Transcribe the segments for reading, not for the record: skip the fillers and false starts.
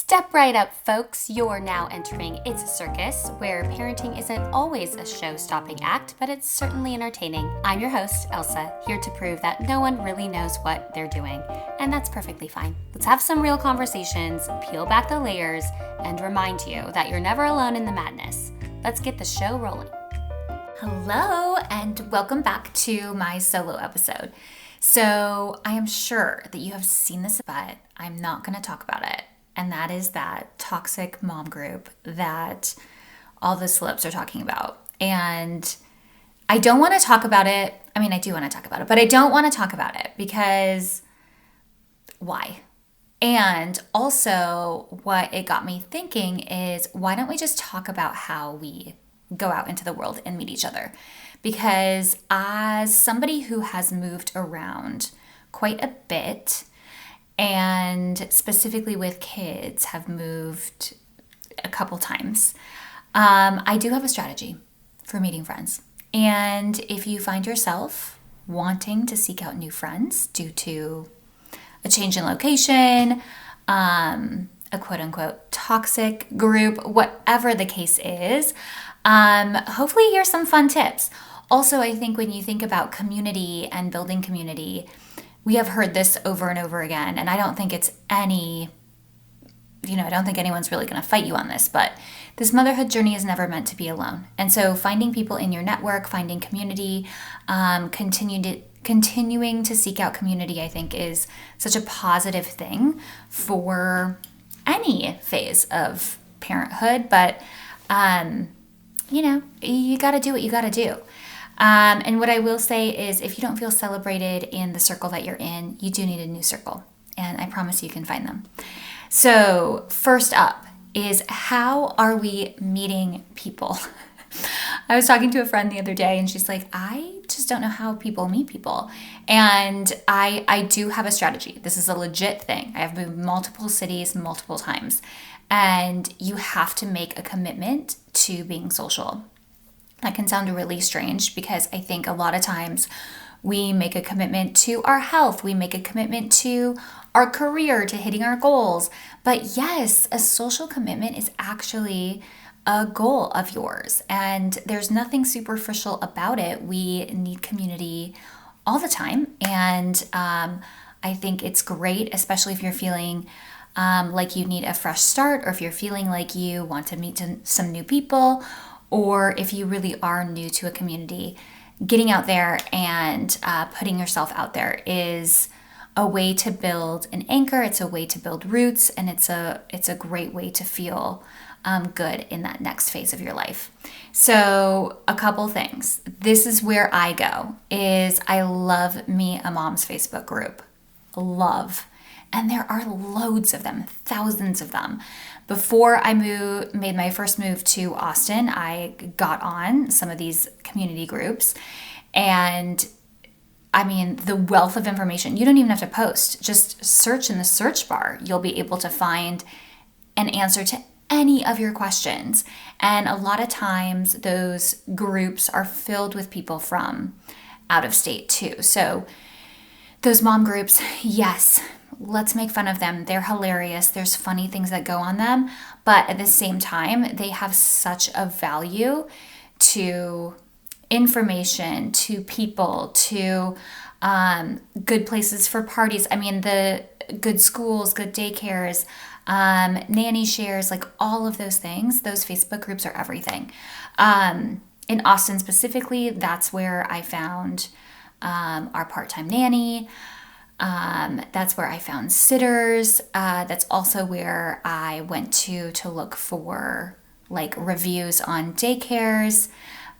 Step right up, folks. You're now entering It's a Circus, where parenting isn't always a show-stopping act, but it's certainly entertaining. I'm your host, Elsa, here to prove that no one really knows what they're doing, and that's perfectly fine. Let's have some real conversations, peel back the layers, and remind you that you're never alone in the madness. Let's get the show rolling. Hello, and welcome back to my solo episode. So I am sure that you have seen this, but I'm not going to talk about it. And that is that toxic mom group that all the celebs are talking about. And I don't want to talk about it. I mean, I do want to talk about it, but I don't want to talk about it because why? And also what it got me thinking is, why don't we just talk about how we go out into the world and meet each other? Because as somebody who has moved around quite a bit, and specifically with kids, have moved a couple times, I do have a strategy for meeting friends. And if you find yourself wanting to seek out new friends due to a change in location, a quote-unquote toxic group, whatever the case is, hopefully here's some fun tips. Also, I think when you think about community and building community, we have heard this over and over again, and I don't think it's I don't think anyone's really going to fight you on this, but this motherhood journey is never meant to be alone. And so finding people in your network, finding community, continuing to seek out community, I think is such a positive thing for any phase of parenthood. But, you got to do what you got to do. And what I will say is, if you don't feel celebrated in the circle that you're in, you do need a new circle. And I promise you can find them. So first up is, how are we meeting people? I was talking to a friend the other day and she's like, I just don't know how people meet people. And I do have a strategy. This is a legit thing. I have moved multiple cities multiple times. And you have to make a commitment to being social. That can sound really strange because I think a lot of times we make a commitment to our health. We make a commitment to our career, to hitting our goals. But yes, a social commitment is actually a goal of yours. And there's nothing superficial about it. We need community all the time. And I think it's great, especially if you're feeling like you need a fresh start, or if you're feeling like you want to meet some new people, or if you really are new to a community. Getting out there and putting yourself out there is a way to build an anchor. It's a way to build roots, and it's a great way to feel good in that next phase of your life. So a couple things. This is where I go, is I love Me a Mom's Facebook group. Love. And there are loads of them, thousands of them. Before I made my first move to Austin, I got on some of these community groups, and I mean, the wealth of information. You don't even have to post. Just search in the search bar. You'll be able to find an answer to any of your questions. And a lot of times those groups are filled with people from out of state too. So those mom groups, yes, let's make fun of them. They're hilarious. There's funny things that go on them. But at the same time, they have such a value to information, to people, to good places for parties. I mean, the good schools, good daycares, nanny shares, like all of those things. Those Facebook groups are everything. In Austin specifically, that's where I found our part-time nanny. That's where I found sitters. That's also where I went to look for like reviews on daycares.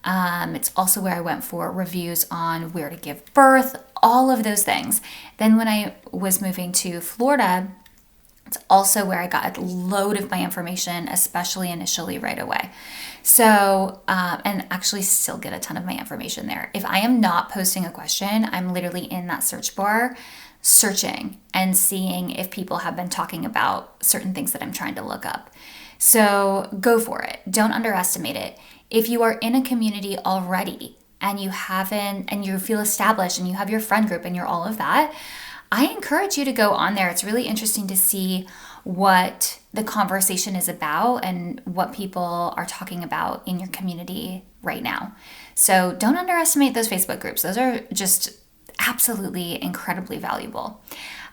It's also where I went for reviews on where to give birth, all of those things. Then when I was moving to Florida, it's also where I got a load of my information, especially initially right away. So, and actually still get a ton of my information there. If I am not posting a question, I'm literally in that search bar searching and seeing if people have been talking about certain things that I'm trying to look up. So go for it. Don't underestimate it. If you are in a community already and you feel established and you have your friend group and you're all of that, I encourage you to go on there. It's really interesting to see what the conversation is about and what people are talking about in your community right now. So don't underestimate those Facebook groups. Those are just absolutely incredibly valuable.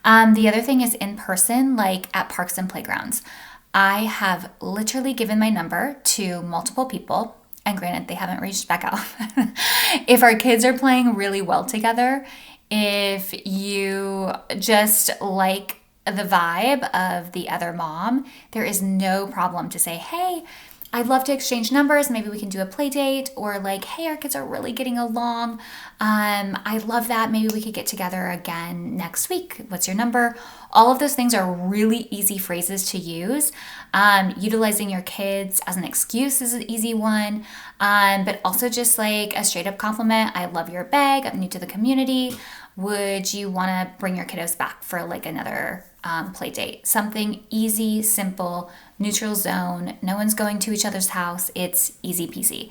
The other thing is in person, like at parks and playgrounds. I have literally given my number to multiple people, and granted, they haven't reached back out. If our kids are playing really well together, if you just like the vibe of the other mom, there is no problem to say, hey, I'd love to exchange numbers. Maybe we can do a play date, or like, hey, our kids are really getting along. I love that. Maybe we could get together again next week. What's your number? All of those things are really easy phrases to use. Utilizing your kids as an excuse is an easy one. But also just like a straight up compliment. I love your bag. I'm new to the community. Would you want to bring your kiddos back for like another play date? Something easy, simple, neutral zone. No one's going to each other's house. It's easy peasy.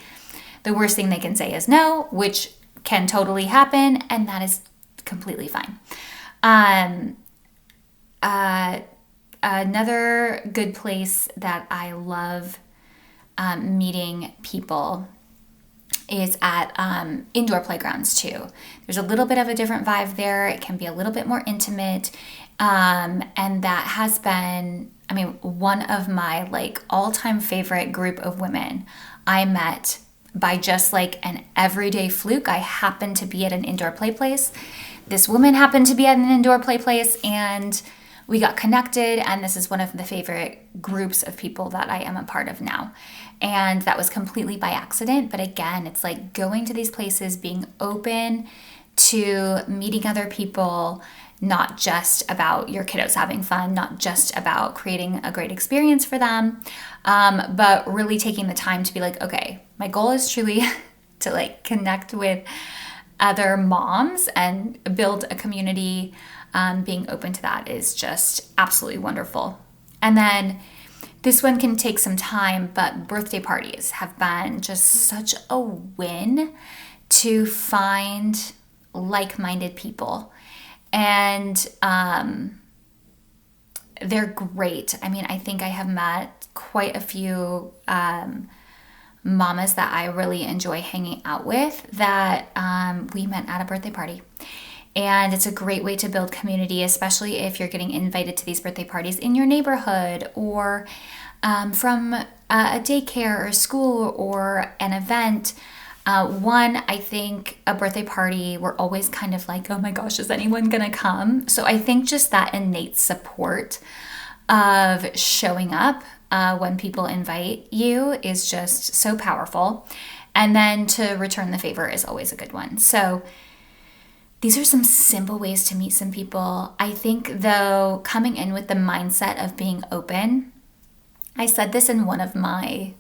The worst thing they can say is no, which can totally happen, and that is completely fine. Another good place that I love meeting people is at indoor playgrounds too. There's a little bit of a different vibe there. It can be a little bit more intimate. And that has been, one of my like all-time favorite group of women I met by just like an everyday fluke. I happened to be at an indoor play place. This woman happened to be at an indoor play place, and we got connected, and this is one of the favorite groups of people that I am a part of now. And that was completely by accident. But again, it's like going to these places, being open to meeting other people, not just about your kiddos having fun, not just about creating a great experience for them, but really taking the time to be like, okay, my goal is truly to like connect with other moms and build a community. Being open to that is just absolutely wonderful. And then this one can take some time, but birthday parties have been just such a win to find like-minded people. And they're great. I think I have met quite a few mamas that I really enjoy hanging out with that we met at a birthday party. And it's a great way to build community, especially if you're getting invited to these birthday parties in your neighborhood, or from a daycare or school or an event. I think a birthday party, we're always kind of like, oh my gosh, is anyone gonna come? So I think just that innate support of showing up when people invite you is just so powerful. And then to return the favor is always a good one. So these are some simple ways to meet some people. I think, though, coming in with the mindset of being open, I said this in one of my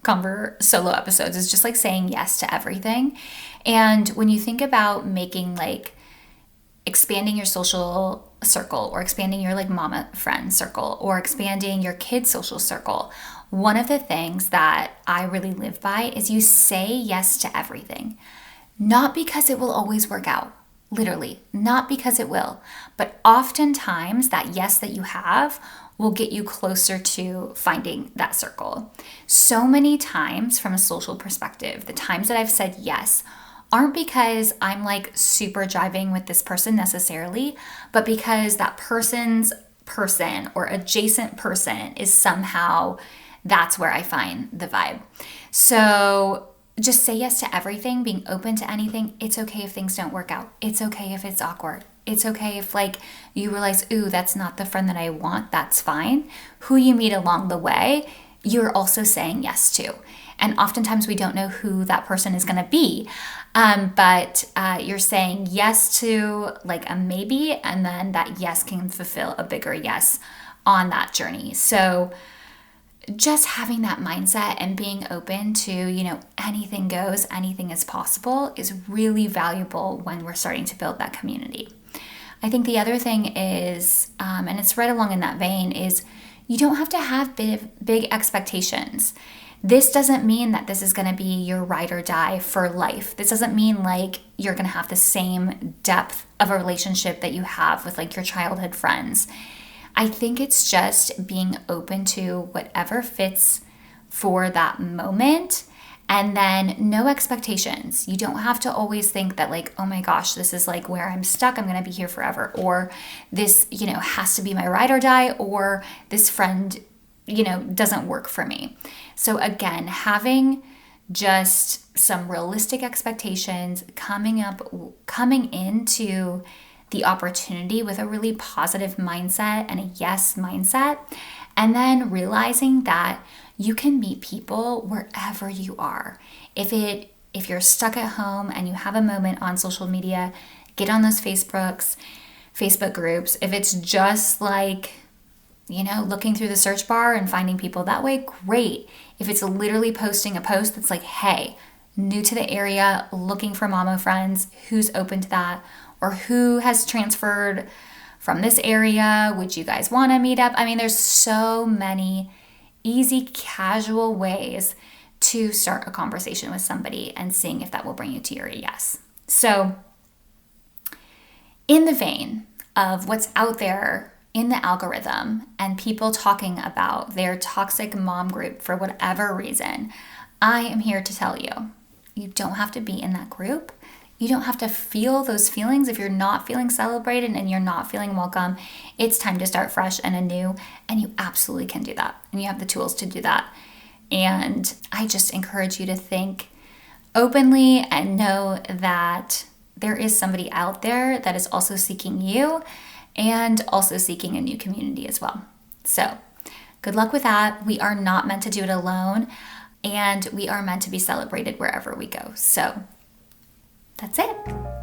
Conver solo episodes, is just like saying yes to everything. And when you think about making like expanding your social circle, or expanding your like mama friend circle, or expanding your kids' social circle, one of the things that I really live by is you say yes to everything. Not because it will always work out, literally, not because it will, but oftentimes that yes that you have will get you closer to finding that circle. So many times from a social perspective, the times that I've said yes aren't because I'm like super jiving with this person necessarily, but because that person's person or adjacent person is somehow, that's where I find the vibe. So just say yes to everything, being open to anything. It's okay if things don't work out. It's okay if it's awkward. It's okay if like you realize, ooh, that's not the friend that I want. That's fine. Who you meet along the way, you're also saying yes to. And oftentimes we don't know who that person is going to be. But you're saying yes to like a maybe, and then that yes can fulfill a bigger yes on that journey. So just having that mindset and being open to, anything goes, anything is possible is really valuable when we're starting to build that community. I think the other thing is, and it's right along in that vein, is you don't have to have big expectations. This doesn't mean that this is going to be your ride or die for life. This doesn't mean like you're going to have the same depth of a relationship that you have with like your childhood friends. I think it's just being open to whatever fits for that moment. And then no expectations. You don't have to always think that like, oh my gosh, this is like where I'm stuck. I'm going to be here forever. Or this, has to be my ride or die. Or this friend, doesn't work for me. So again, having just some realistic expectations, coming into the opportunity with a really positive mindset and a yes mindset, and then realizing that you can meet people wherever you are. If you're stuck at home and you have a moment on social media, get on those Facebook groups. If it's just like, looking through the search bar and finding people that way, great. If it's literally posting a post that's like, hey, new to the area, looking for mama friends, who's open to that? Or who has transferred from this area? Would you guys want to meet up? I mean, there's so many easy, casual ways to start a conversation with somebody and seeing if that will bring you to your yes. So, in the vein of what's out there in the algorithm and people talking about their toxic mom group for whatever reason, I am here to tell you, you don't have to be in that group. You don't have to feel those feelings. If you're not feeling celebrated and you're not feeling welcome, it's time to start fresh and anew, and you absolutely can do that. And you have the tools to do that. And I just encourage you to think openly and know that there is somebody out there that is also seeking you and also seeking a new community as well. So good luck with that. We are not meant to do it alone, and we are meant to be celebrated wherever we go. So that's it.